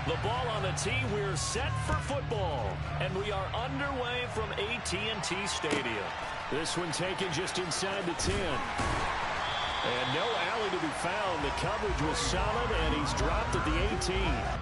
The ball on the tee. We're set for football. And we are underway from AT&T Stadium. This one taken just inside the 10. And no alley to be found. The coverage was solid, and he's dropped at the 18.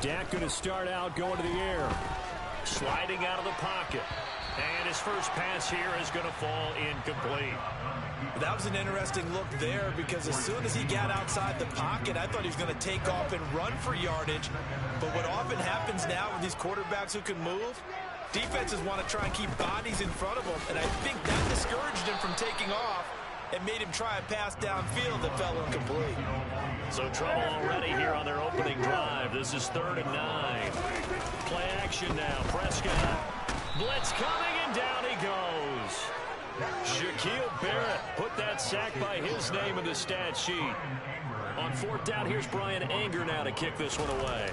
Dak going to start out going to the air. Sliding out of the pocket. And his first pass here is going to fall incomplete. That was an interesting look there because as soon as he got outside the pocket, I thought he was going to take off and run for yardage. But what often happens now with these quarterbacks who can move, defenses want to try and keep bodies in front of them. And I think that discouraged him from taking off and made him try a pass downfield that fell incomplete. So trouble already here on their opening drive. This is 3rd and 9. Play action now. Prescott. Blitz coming, and down he goes. Shaquille Barrett put that sack by his name in the stat sheet. On 4th down, here's Brian Anger now to kick this one away.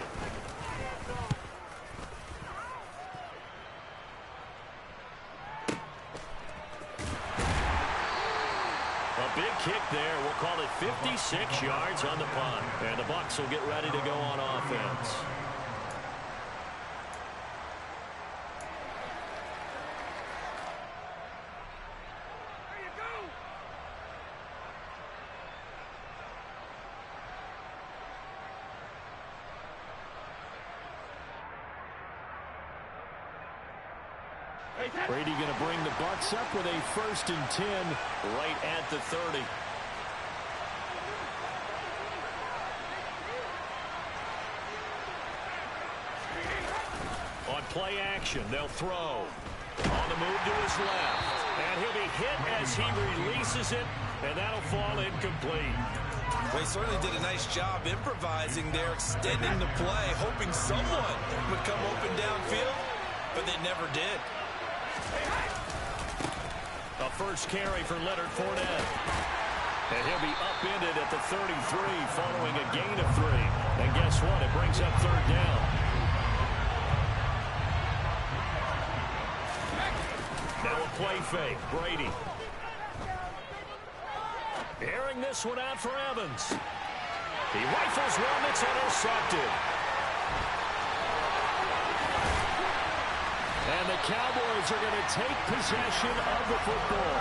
Big kick there. We'll call it 56 yards on the punt. And the Bucs will get ready to go on offense. Brady going to bring the Bucs up with a 1st and 10 right at the 30. On play action, they'll throw. On the move to his left. And he'll be hit as he releases it, and that'll fall incomplete. Well, he certainly did a nice job improvising there, extending the play, hoping someone would come open downfield, but they never did. A first carry for Leonard Fournette. And he'll be upended at the 33 following a gain of 3. And guess what? It brings up 3rd down. Now a play fake. Brady. Airing this one out for Evans. He rifles one that's intercepted. And the Cowboys are going to take possession of the football.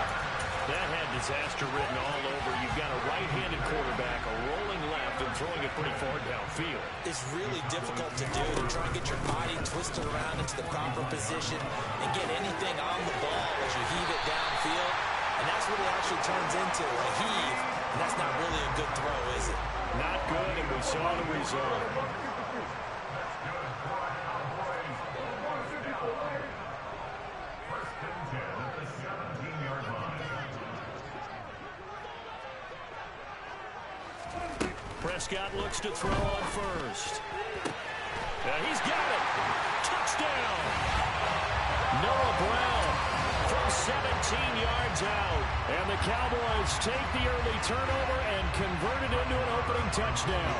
That had disaster written all over. You've got a right-handed quarterback, a rolling left, and throwing it pretty far downfield. It's really difficult to do, to try and get your body twisted around into the proper position and get anything on the ball as you heave it downfield. And that's what it actually turns into, a heave. And that's not really a good throw, is it? Not good, and we saw the result. Prescott looks to throw on first. He's got it. Touchdown. Noah Brown from 17 yards out. And the Cowboys take the early turnover and convert it into an opening touchdown.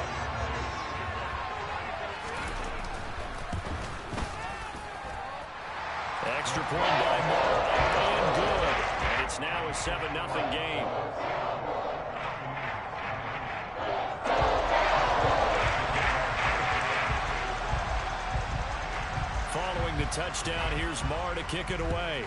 Extra point by Moore. And good. And it's now a 7-0 game. Following the touchdown, here's Marr to kick it away.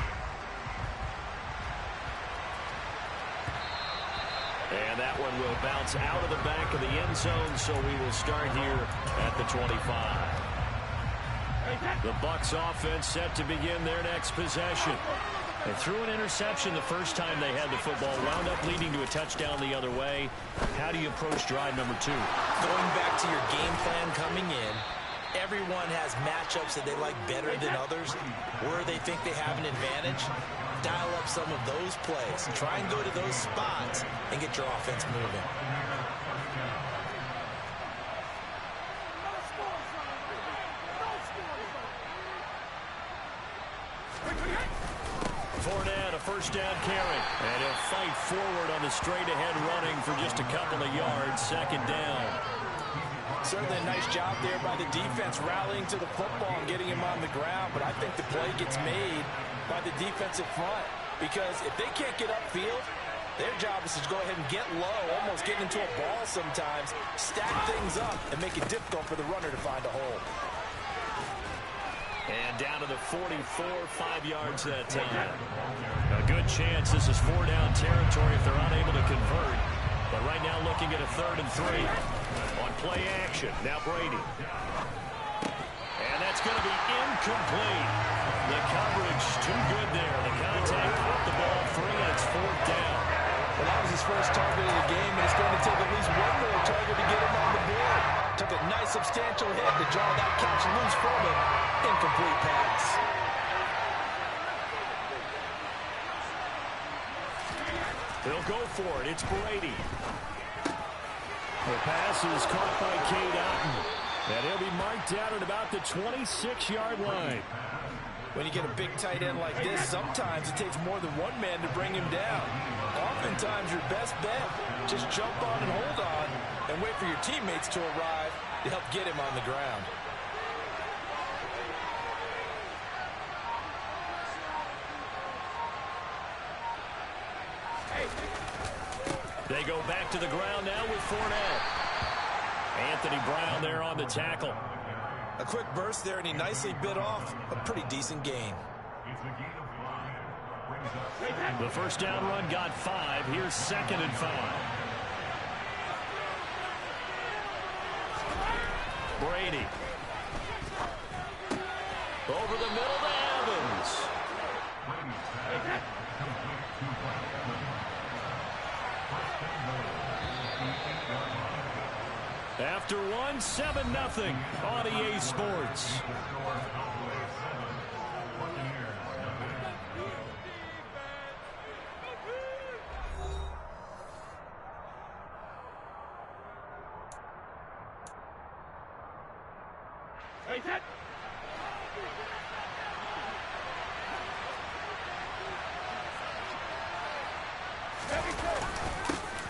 And that one will bounce out of the back of the end zone, so we will start here at the 25. The Bucs offense set to begin their next possession. They threw an interception the first time they had the football, wound up leading to a touchdown the other way. How do you approach drive number 2? Going back to your game plan coming in, everyone has matchups that they like better than others. Where they think they have an advantage, dial up some of those plays. Try and go to those spots and get your offense moving. Fournette, a first down carry. And he'll fight forward on the straight-ahead running for just a couple of yards. Second down. Certainly a nice job there by the defense rallying to the football and getting him on the ground. But I think the play gets made by the defensive front. Because if they can't get upfield, their job is to go ahead and get low, almost get into a ball sometimes, stack things up, and make it difficult for the runner to find a hole. And down to the 44, 5 yards that time. A good chance this is 4-down territory if they're unable to convert. But right now looking at a 3rd and 3. On play action, now Brady. And that's going to be incomplete. The coverage too good there. The contact put the ball free, and it's 4th down. Well, that was his first target of the game, and it's going to take at least one more target to get him on the board. Took a nice substantial hit to draw that catch loose from him. Incomplete pass. They'll go for it. It's Brady. The pass is caught by Cade Otton. And he'll be marked down at about the 26-yard line. When you get a big tight end like this, sometimes it takes more than one man to bring him down. Oftentimes, your best bet, just jump on and hold on and wait for your teammates to arrive to help get him on the ground. They go back to the ground now with Fournette. Anthony Brown there on the tackle. A quick burst there, and he nicely bit off a pretty decent gain. The first down run got 5. Here's 2nd and 5. Brady. Over the middle to Evans. After 1, 7-0 on EA Sports.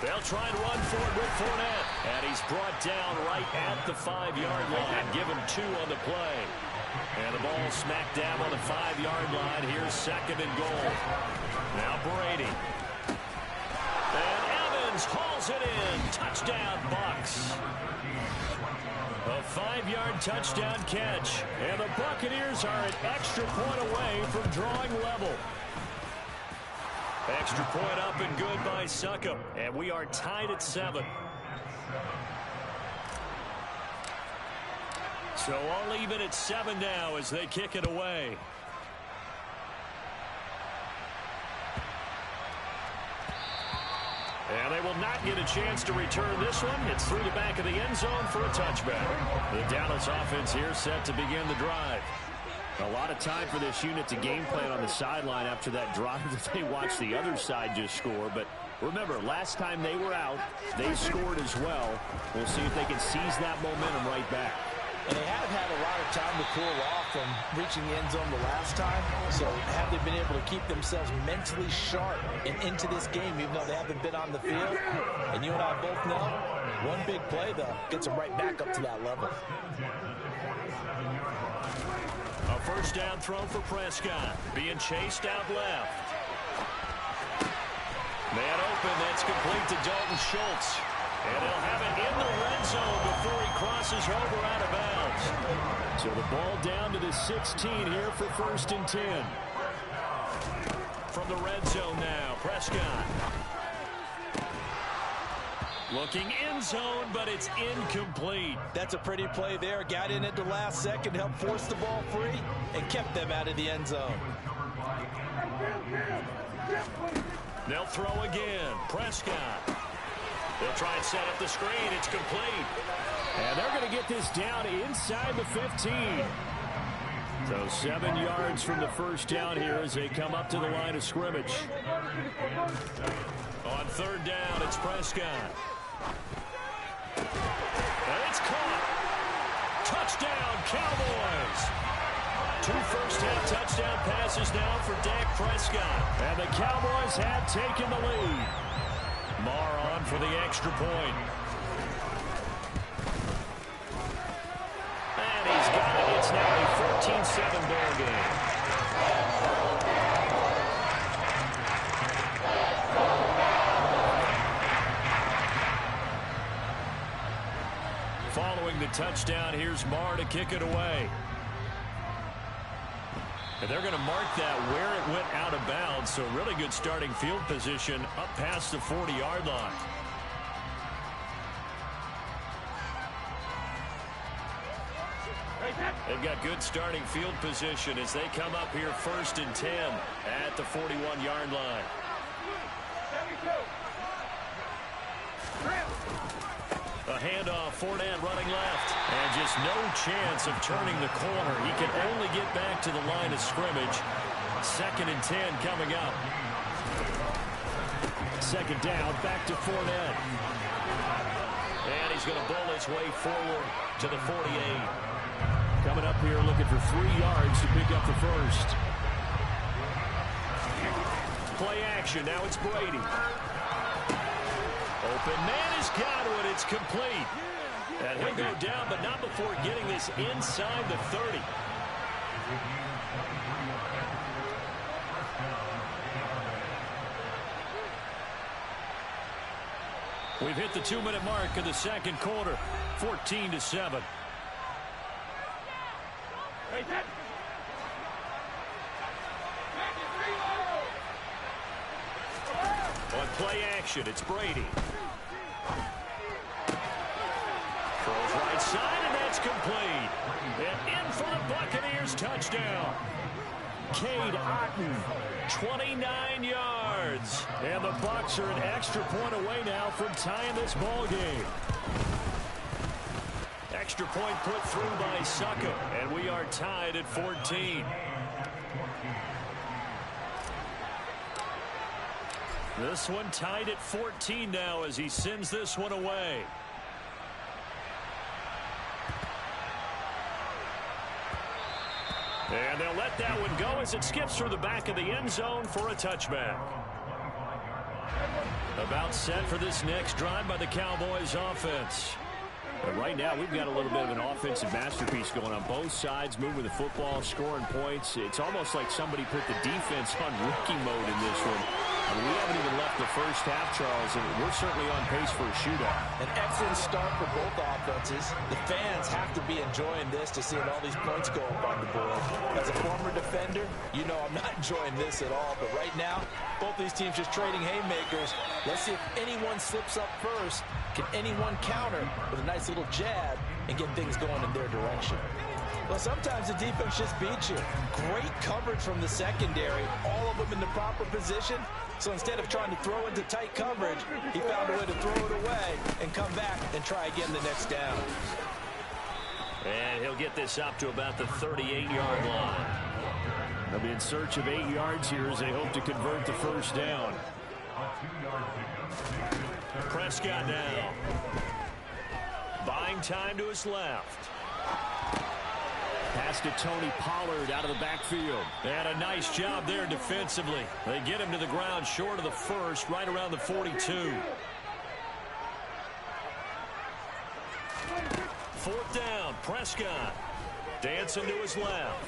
They'll try and run for it with Fournette. And he's brought down right at the 5-yard line. Give him 2 on the play. And the ball smack dab on the 5-yard line. Here's 2nd and goal. Now Brady. And Evans hauls it in. Touchdown, Bucs. A 5-yard touchdown catch. And the Buccaneers are an extra point away from drawing level. Extra point up and good by Succop. And we are tied at 7. So all even at 7 now as they kick it away. And they will not get a chance to return this one. It's through the back of the end zone for a touchback. The Dallas offense here set to begin the drive. A lot of time for this unit to game plan on the sideline after that drive that they watched the other side just score. But remember, last time they were out, they scored as well. We'll see if they can seize that momentum right back. And they have had a lot of time to cool off from reaching the end zone the last time. So have they been able to keep themselves mentally sharp and into this game, even though they haven't been on the field? And you and I both know, one big play, though, gets them right back up to that level. A first down throw for Prescott. Being chased out left. Man open, that's complete to Dalton Schultz. And he'll have it in the red zone before he crosses over out of bounds. So the ball down to the 16 here for 1st and 10. From the red zone now, Prescott. Looking end zone, but it's incomplete. That's a pretty play there. Got in at the last second, helped force the ball free, and kept them out of the end zone. They'll throw again. Prescott. They'll try and set up the screen. It's complete. And they're going to get this down inside the 15. So 7 yards from the first down here as they come up to the line of scrimmage. On third down, it's Prescott. And it's caught. Touchdown, Cowboys. 2 first-half touchdown passes now for Dak Prescott. And the Cowboys have taken the lead. Marr on for the extra point. And he's got it. It's now a 14-7 ball game. Following the touchdown, here's Marr to kick it away. And they're going to mark that where it went out of bounds, so really good starting field position up past the 40-yard line. They've got good starting field position as they come up here 1st and 10 at the 41-yard line. A handoff, Fournette running left. And just no chance of turning the corner. He can only get back to the line of scrimmage. 2nd and 10 coming up. 2nd down, back to Fournette. And he's going to bowl his way forward to the 48. Coming up here looking for 3 yards to pick up the first. Play action, now it's Brady. Open man has got it. It's complete. And he'll go down, but not before getting this inside the 30. We've hit the 2-minute mark of the second quarter. 14-7. On play action, it's Brady. Throws right side, and that's complete. And in for the Buccaneers touchdown. Cade Otton, 29 yards. And the Bucs are an extra point away now from tying this ball game. Extra point put through by Succop, and we are tied at 14. This one tied at 14 now as he sends this one away. And they'll let that one go as it skips through the back of the end zone for a touchback. About set for this next drive by the Cowboys offense. But right now, we've got a little bit of an offensive masterpiece going on both sides, moving the football, scoring points. It's almost like somebody put the defense on rookie mode in this one. I mean, we haven't even left the first half, Charles, and we're certainly on pace for a shootout. An excellent start for both offenses. The fans have to be enjoying this to see all these points go up on the board. As a former defender, you know I'm not enjoying this at all. But right now, both these teams just trading haymakers. Let's see if anyone slips up first. Can anyone counter with a nice little jab and get things going in their direction? Well, sometimes the defense just beats you. Great coverage from the secondary, all of them in the proper position. So instead of trying to throw into tight coverage, he found a way to throw it away and come back and try again the next down. And he'll get this up to about the 38-yard line. They'll be in search of 8 yards here as they hope to convert the first down. Prescott now. Buying time to his left. Pass to Tony Pollard out of the backfield. And a nice job there defensively. They get him to the ground short of the first, right around the 42. 4th down, Prescott. Dancing to his left.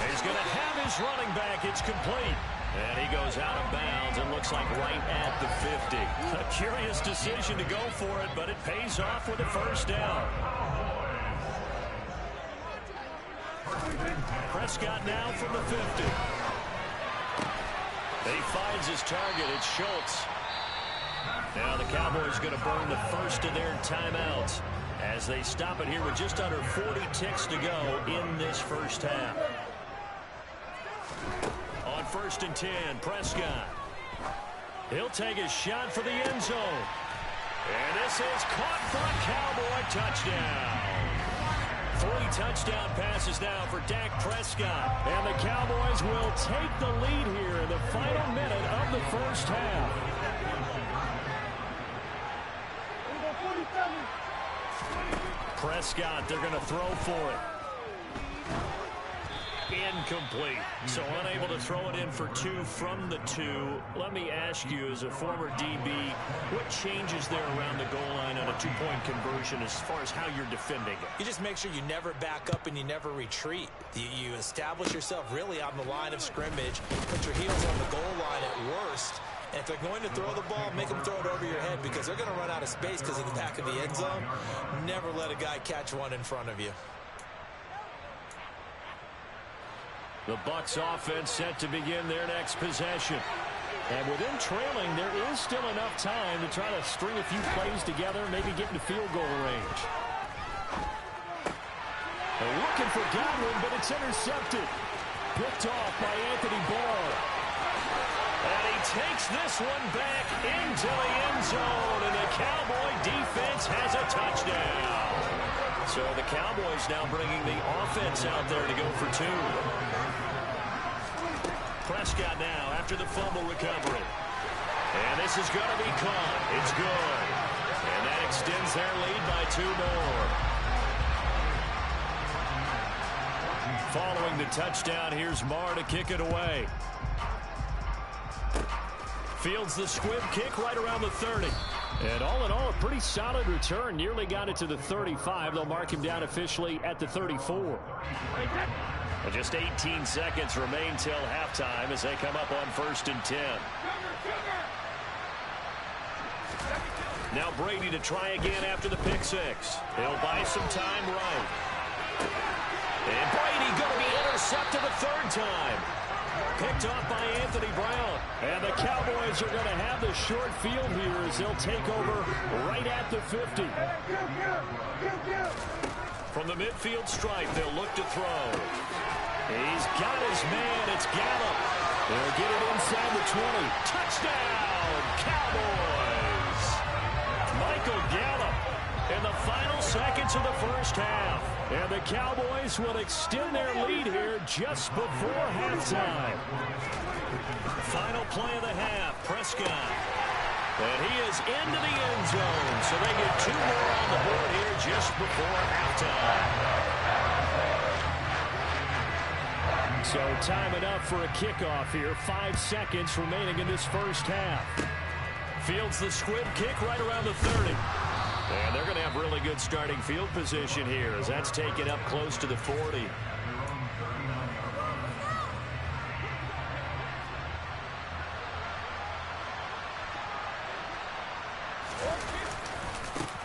He's going to have his running back. It's complete. And he goes out of bounds and looks like right at the 50. A curious decision to go for it, but it pays off with a first down. Prescott now from the 50. He finds his target. It's Schultz. Now the Cowboys going to burn the first of their timeouts as they stop it here with just under 40 ticks to go in this first half. first and 10. Prescott. He'll take a shot for the end zone. And this is caught for a Cowboy touchdown. 3 touchdown passes now for Dak Prescott. And the Cowboys will take the lead here in the final minute of the first half. Prescott, they're going to throw for it. Incomplete. So unable to throw it in for 2 from the 2. Let me ask you, as a former DB, what changes there around the goal line on a 2-point conversion as far as how you're defending it? You just make sure you never back up and you never retreat. You establish yourself really on the line of scrimmage, put your heels on the goal line at worst. And if they're going to throw the ball, make them throw it over your head because they're going to run out of space because of the back of the end zone. Never let a guy catch one in front of you. The Bucs offense set to begin their next possession. And with them trailing, there is still enough time to try to string a few plays together, maybe get into field goal range. They're looking for Godwin, but it's intercepted. Picked off by Anthony Barr. And he takes this one back into the end zone, and the Cowboy defense has a touchdown. So the Cowboys now bringing the offense out there to go for 2. Prescott now after the fumble recovery. And this is going to be caught. It's good. And that extends their lead by 2 more. Following the touchdown, here's Marr to kick it away. Fields the squib kick right around the 30. And all in all, a pretty solid return. Nearly got it to the 35. They'll mark him down officially at the 34. Well, just 18 seconds remain till halftime as they come up on first and 10. Now Brady to try again after the pick 6. He'll buy some time right. And Brady going to be intercepted a 3rd time. Picked off by Anthony Brown. And the Cowboys are going to have the short field here as they'll take over right at the 50. From the midfield stripe, they'll look to throw. He's got his man. It's Gallup. They'll get it inside the 20. Touchdown, Cowboys. Michael Gallup in the final seconds of the first half. And the Cowboys will extend their lead here just before halftime. Final play of the half, Prescott. And he is into the end zone. So they get 2 more on the board here just before halftime. So time enough for a kickoff here. 5 seconds remaining in this first half. Fields the squib kick right around the 30. And they're going to have really good starting field position here as that's taken up close to the 40.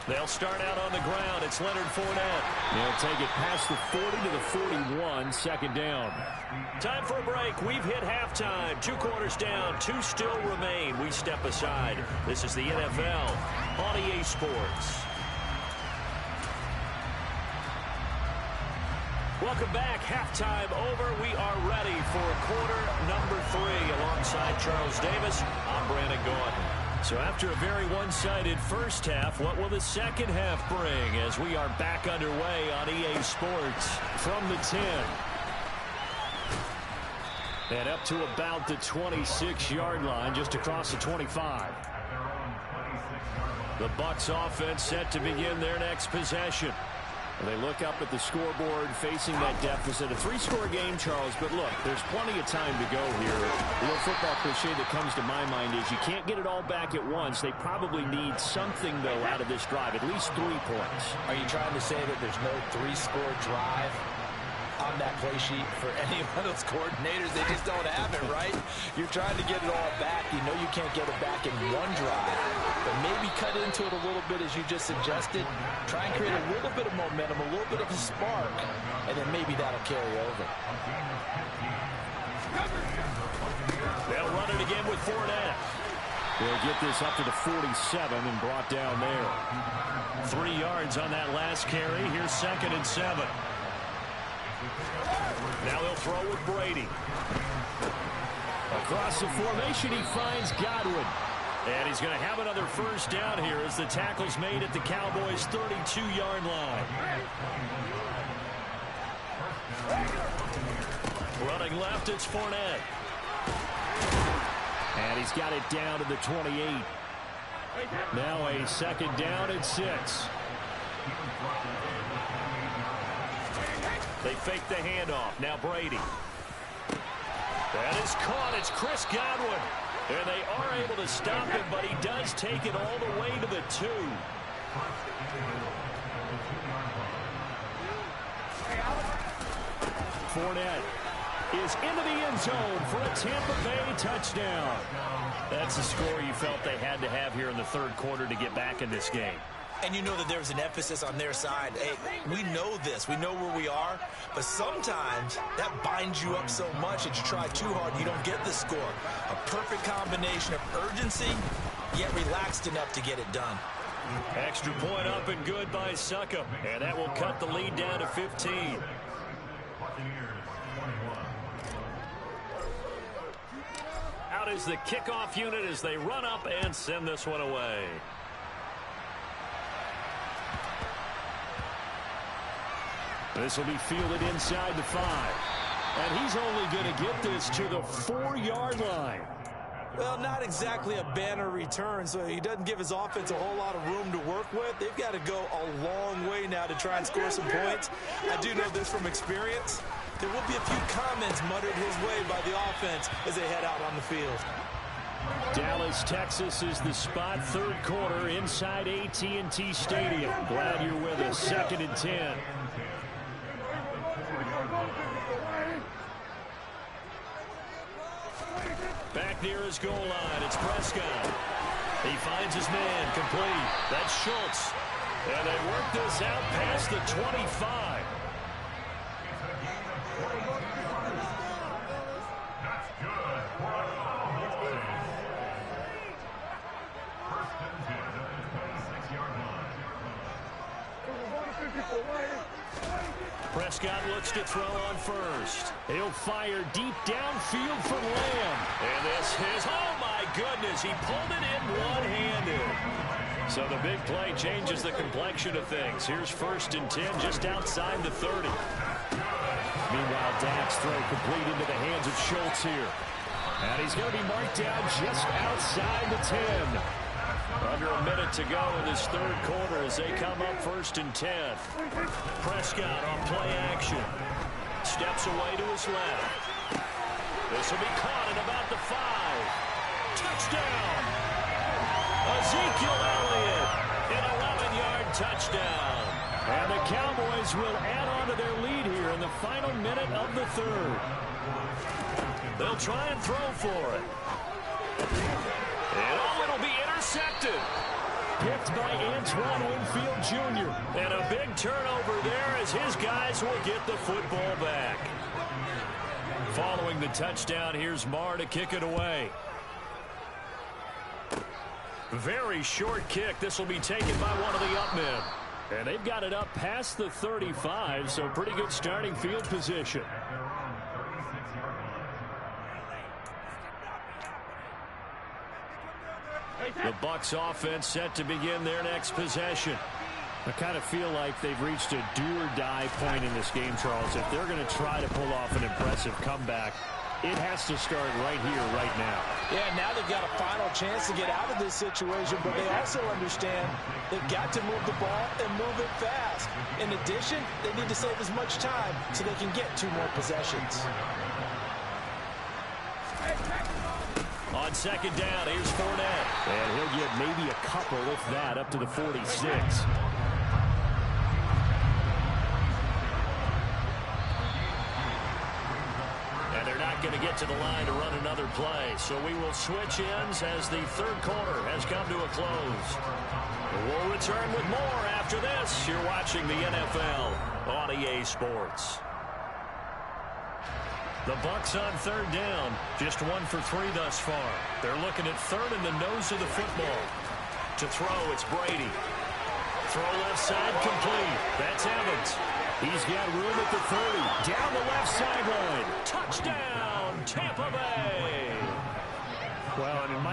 They'll start out on the ground. It's Leonard Fournette. They'll take it past the 40 to the 41, 2nd down. Time for a break. We've hit halftime. 2 quarters down. 2 still remain. We step aside. This is the NFL on EA Sports. Welcome back. Halftime over. We are ready for quarter number 3 alongside Charles Davis. I'm Brandon Gordon. So after a very one-sided first half, what will the second half bring as we are back underway on EA Sports from the 10. And up to about the 26-yard line, just across the 25. The Bucs offense set to begin their next possession. They look up at the scoreboard facing that deficit. A 3-score game, Charles, but look, there's plenty of time to go here. The little football cliche that comes to my mind is you can't get it all back at once. They probably need something, though, out of this drive, at least 3 points. Are you trying to say that there's no 3-score drive on that play sheet for any one of those coordinators? They just don't have it, right? You're trying to get it all back. You know you can't get it back in one drive, but maybe cut into it a little bit as you just suggested. Try and create a little bit of momentum, a little bit of a spark, and then maybe that'll carry over. They'll run it again with Fournette. They'll get this up to the 47 and brought down there. 3 yards on that last carry. Here's 2nd and 7. Now they'll throw with Brady. Across the formation, he finds Godwin. And he's going to have another first down here as the tackle's made at the Cowboys' 32-yard line. Running left, it's Fournette. And he's got it down to the 28. Now a second down and 6. They fake the handoff. Now Brady. That is caught. It's Chris Godwin. And they are able to stop him, but he does take it all the way to the 2. Fournette is into the end zone for a Tampa Bay touchdown. That's the score you felt they had to have here in the third quarter to get back in this game. And you know that there's an emphasis on their side. Hey, we know this. We know where we are. But sometimes that binds you up so much that you try too hard and you don't get the score. A perfect combination of urgency, yet relaxed enough to get it done. Extra point up and good by Succop. And that will cut the lead down to 15. Out is the kickoff unit as they run up and send this one away. This will be fielded inside the 5. And he's only going to get this to the 4-yard line. Well, not exactly a banner return, so he doesn't give his offense a whole lot of room to work with. They've got to go a long way now to try and score some points. I do know this from experience. There will be a few comments muttered his way by the offense as they head out on the field. Dallas, Texas is the spot. Third quarter inside AT&T Stadium. Glad you're with us. 2nd and 10. Back near his goal line, it's Prescott. He finds his man, complete. That's Schultz. And they work this out past the 25. Prescott looks to throw on first. He'll fire deep downfield from Lamb. And this is, oh my goodness, he pulled it in one-handed. So the big play changes the complexion of things. Here's 1st and 10 just outside the 30. Meanwhile, Dak's throw complete into the hands of Schultz here. And he's going to be marked down just outside the 10. Under a minute to go in this third quarter as they come up 1st and 10. Prescott on play action. Steps away to his left. This will be caught at about the 5. Touchdown! Ezekiel Elliott, an 11-yard touchdown. And the Cowboys will add on to their lead here in the final minute of the third. They'll try and throw for it. And oh, it'll be intercepted. Picked by Antoine Winfield Jr. And a big turnover there as his guys will get the football back. Following the touchdown, here's Marr to kick it away. Very short kick. This will be taken by one of the up men. And they've got it up past the 35, so pretty good starting field position. The Bucs offense set to begin their next possession. I kind of feel like they've reached a do-or-die point in this game, Charles. If they're going to try to pull off an impressive comeback, it has to start right here, right now. Yeah, now they've got a final chance to get out of this situation, but they also understand they've got to move the ball and move it fast. In addition, they need to save as much time so they can get 2 more possessions. On 2nd down, here's Fournette. And he'll get maybe a couple, if that, up to the 46. And they're not going to get to the line to run another play. So we will switch ends as the third quarter has come to a close. We'll return with more after this. You're watching the NFL on EA Sports. The Bucs on 3rd down, just 1 for 3 thus far. They're looking at 3rd in the nose of the football. To throw, it's Brady. Throw left side, complete. That's Evans. He's got room at the 30. Down the left sideline. Touchdown, Tampa Bay.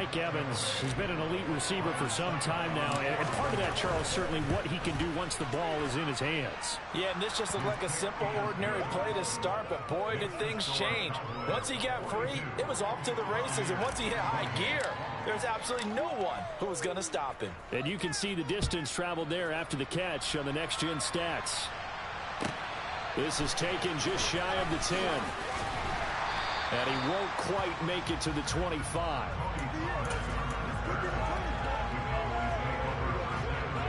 Mike Evans has been an elite receiver for some time now, and part of that, Charles, certainly what he can do once the ball is in his hands. Yeah, and this just looked like a simple, ordinary play to start, but boy, did things change. Once he got free, it was off to the races, and once he hit high gear, there's absolutely no one who was going to stop him. And you can see the distance traveled there after the catch on the next-gen stats. This is taken just shy of the 10. And he won't quite make it to the 25.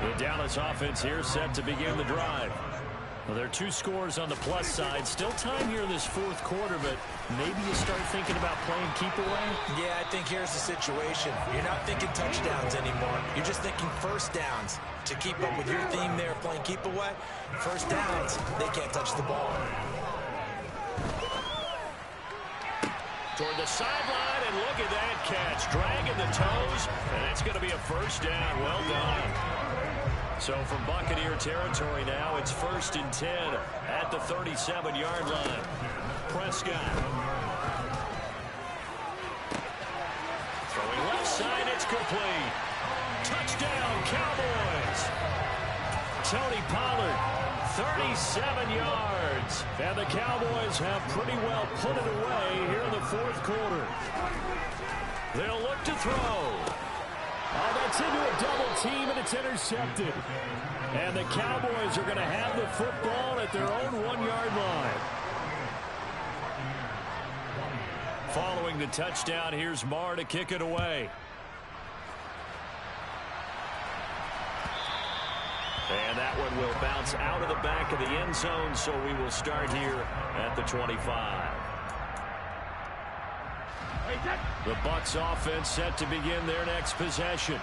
The Dallas offense here set to begin the drive. Well, there are 2 scores on the plus side. Still time here in this fourth quarter, but maybe you start thinking about playing keep away? Yeah, I think here's the situation. You're not thinking touchdowns anymore. You're just thinking first downs. To keep up with your theme there, playing keep away, first downs, they can't touch the ball. Toward the sideline, and look at that catch. Dragging the toes, and it's going to be a first down. Well done. So from Buccaneer territory now, it's 1st and 10 at the 37-yard line. Prescott. Throwing left side, it's complete. Touchdown, Cowboys. Tony Pollard, 37 yards. And the Cowboys have pretty well put it away here in the fourth quarter. They'll look to throw. Oh, that's into a double team, and it's intercepted. And the Cowboys are going to have the football at their own 1-yard line. Following the touchdown, here's Marr to kick it away. And that one will bounce out of the back of the end zone, so we will start here at the 25. The Bucs offense set to begin their next possession.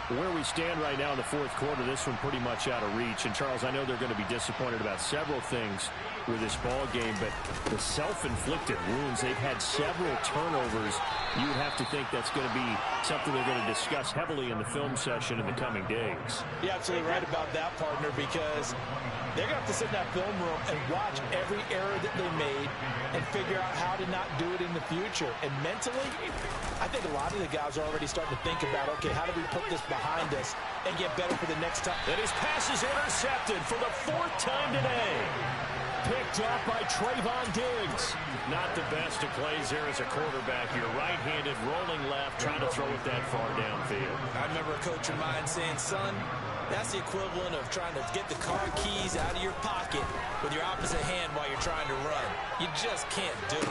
Where we stand right now in the fourth quarter, this one pretty much out of reach. And, Charles, I know they're going to be disappointed about several things with this ball game, but the self-inflicted wounds, they've had several turnovers. You would have to think that's going to be something they're going to discuss heavily in the film session in the coming days. You're absolutely right about that, partner, because they're going to have to sit in that film room and watch every error that they made and figure out how to not do it in the future. And mentally, I think a lot of the guys are already starting to think about, okay, how do we put this behind us and get better for the next time? And his pass is intercepted for the 4th time today. Picked up by Trayvon Diggs. Not the best of plays there as a quarterback. You're right-handed, rolling left, trying to throw it that far downfield. I remember a coach of mine saying, son, that's the equivalent of trying to get the car keys out of your pocket with your opposite hand while you're trying to run. You just can't do it.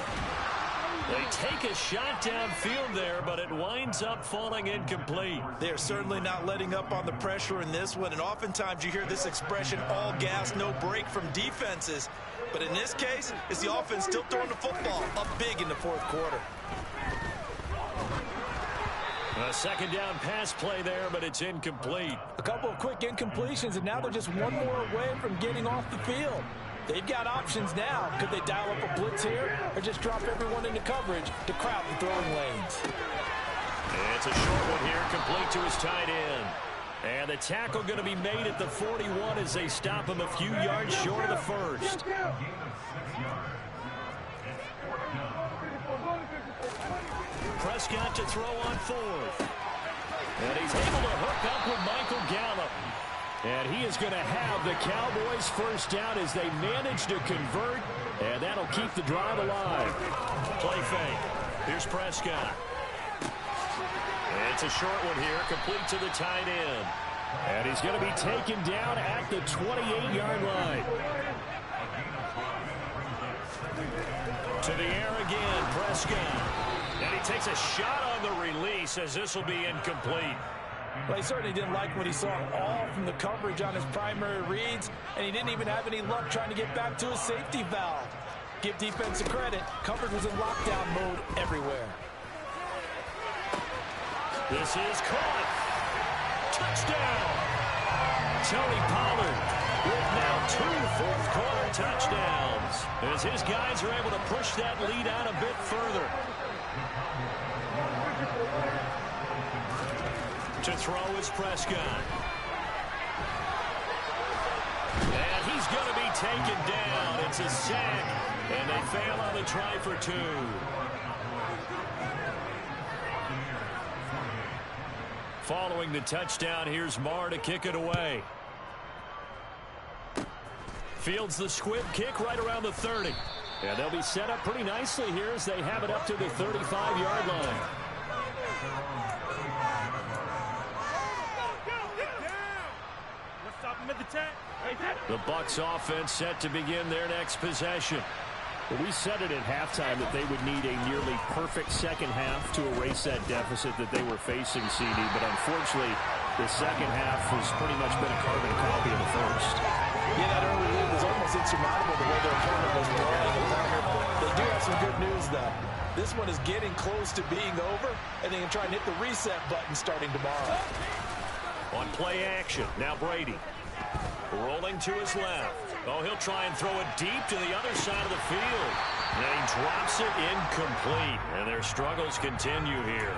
They take a shot downfield there, but it winds up falling incomplete. They're certainly not letting up on the pressure in this one, and oftentimes you hear this expression, all gas, no break from defenses. But in this case, it's the offense still throwing the football up big in the fourth quarter. A second down pass play there, but it's incomplete. A couple of quick incompletions, and now they're just one more away from getting off the field. They've got options now. Could they dial up a blitz here or just drop everyone into coverage to crowd the throwing lanes? It's a short one here, complete to his tight end. And the tackle going to be made at the 41 as they stop him a few yards short of the first. Prescott to throw on 4th. And he's able to hook up with Michael Gallup. And he is going to have the Cowboys first down as they manage to convert. And that'll keep the drive alive. Play fake. Here's Prescott. It's a short one here, complete to the tight end. And he's going to be taken down at the 28-yard line. To the air again, Prescott. And he takes a shot on the release as this will be incomplete. Well, he certainly didn't like what he saw all from the coverage on his primary reads, and he didn't even have any luck trying to get back to his safety valve. Give defense credit. Coverage was in lockdown mode everywhere. This is caught. Touchdown. Tony Pollard with now 2 fourth-quarter touchdowns as his guys are able to push that lead out a bit further. To throw is Prescott. And he's going to be taken down. It's a sack, and they fail on the try for 2. Following the touchdown, here's Marr to kick it away. Fields the squib kick right around the 30. Yeah, they'll be set up pretty nicely here as they have it up to the 35-yard line. The Bucs offense set to begin their next possession. Well, we said it at halftime that they would need a nearly perfect second half to erase that deficit that they were facing, CD. But unfortunately, the second half has pretty much been a carbon copy of the first. Yeah, that early lead was almost insurmountable the way their opponent was running around. They do have some good news, though. This one is getting close to being over, and they can try and hit the reset button starting tomorrow. On play action, now Brady. Rolling to his left. Oh, he'll try and throw it deep to the other side of the field. And he drops it incomplete. And their struggles continue here.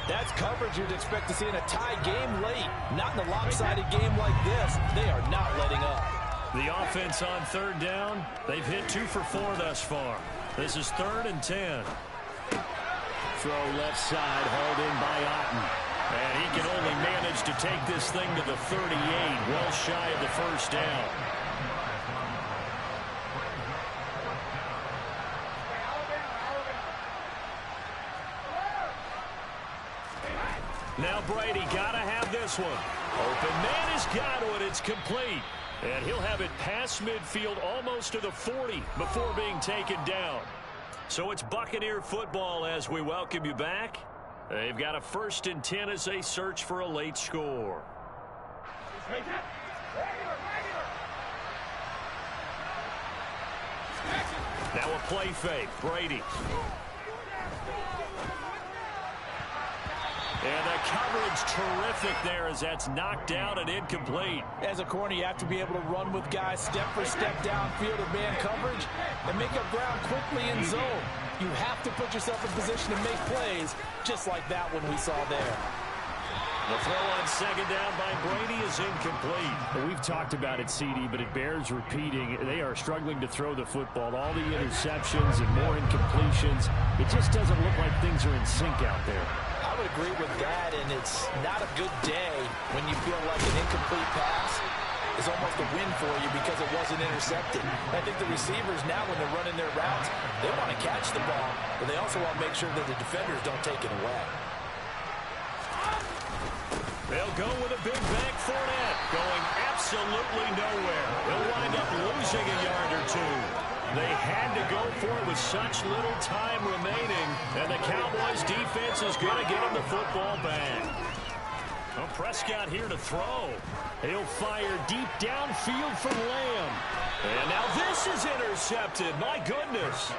That's coverage you'd expect to see in a tie game late. Not in a lopsided game like this. They are not letting up. The offense on third down. They've hit 2 for 4 thus far. This is 3rd and 10. Throw left side, hauled in by Otten. And he can only manage to take this thing to the 38, well shy of the first down. Now Brady got to have this one. Open man has got it. It's complete. And he'll have it past midfield almost to the 40 before being taken down. So it's Buccaneer football as we welcome you back. They've got a 1st and 10 as they search for a late score. Now a play fake. Brady. And the coverage terrific there as that's knocked down and incomplete. As a corner, you have to be able to run with guys step for step downfield of man coverage and make up ground quickly in zone. You have to put yourself in position to make plays just like that one we saw there. The throw on 2nd down by Brady is incomplete. Well, we've talked about it, CD, but it bears repeating. They are struggling to throw the football. All the interceptions and more incompletions. It just doesn't look like things are in sync out there. I would agree with that, and it's not a good day when you feel like an incomplete pass is almost a win for you because it wasn't intercepted. I think the receivers now, when they're running their routes, they want to catch the ball, but they also want to make sure that the defenders don't take it away. They'll go with a big bank. Fournette going absolutely nowhere. He'll wind up losing a yard or 2. They had to go for it with such little time remaining, and the Cowboys defense is going to get him the football back. Well, Prescott here to throw. He'll fire deep downfield from Lamb. And now this is intercepted. My goodness.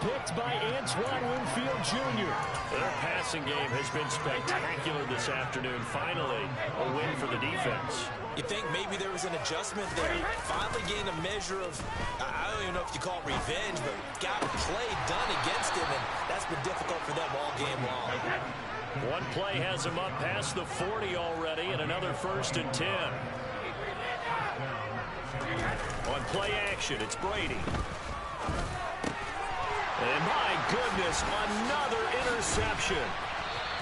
Picked by Antoine Winfield Jr. Their passing game has been spectacular this afternoon. Finally, a win for the defense. You think maybe there was an adjustment there. Finally gained a measure of, I don't even know if you call it revenge, but got a play done against him, and that's been difficult for them all game long. One play has him up past the 40 already, and another 1st and 10. On play action, it's Brady. And my goodness, another interception.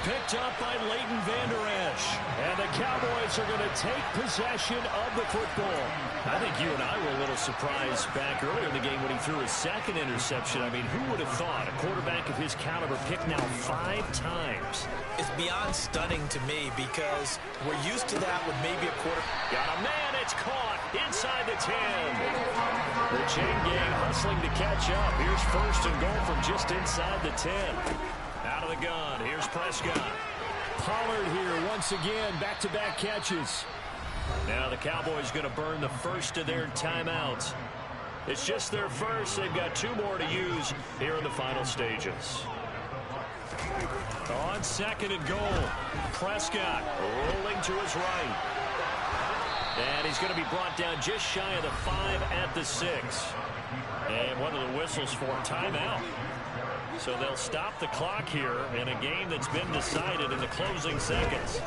Picked up by Leighton Vander Esch. And the Cowboys are going to take possession of the football. I think you and I were a little surprised back earlier in the game when he threw his 2nd interception. I mean, who would have thought a quarterback of his caliber picked now 5 times? It's beyond stunning to me because we're used to that with maybe a quarter. Got a man, it's caught inside the 10. The chain gang hustling to catch up. Here's 1st and goal from just inside the 10. Out of the gun, here's Prescott. Pollard here once again, back-to-back catches. Now the Cowboys going to burn the first of their timeouts. It's just their first. They've got 2 more to use here in the final stages. On 2nd and goal, Prescott rolling to his right. And he's going to be brought down just shy of the 5 at the 6. And one of the whistles for timeout. So they'll stop the clock here in a game that's been decided in the closing seconds.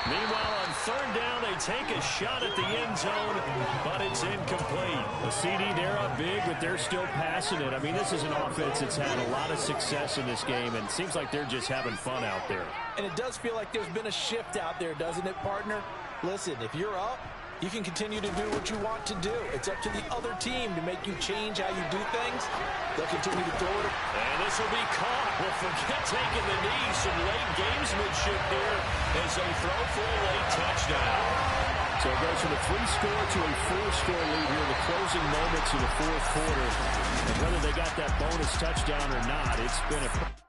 Meanwhile, on third down. They take a shot at the end zone, but it's incomplete. The CD, they're up big, but they're still passing it. I mean, this is an offense that's had a lot of success in this game, and it seems like they're just having fun out there. And it does feel like there's been a shift out there, doesn't it, partner? Listen, if you're up, you can continue to do what you want to do. It's up to the other team to make you change how you do things. They'll continue to throw it. And this will be caught. Well, forget taking the knee. Some late gamesmanship here as they throw for a late touchdown. So it goes from a 3-score to a 4-score lead here in the closing moments of the fourth quarter. And whether they got that bonus touchdown or not, it's been a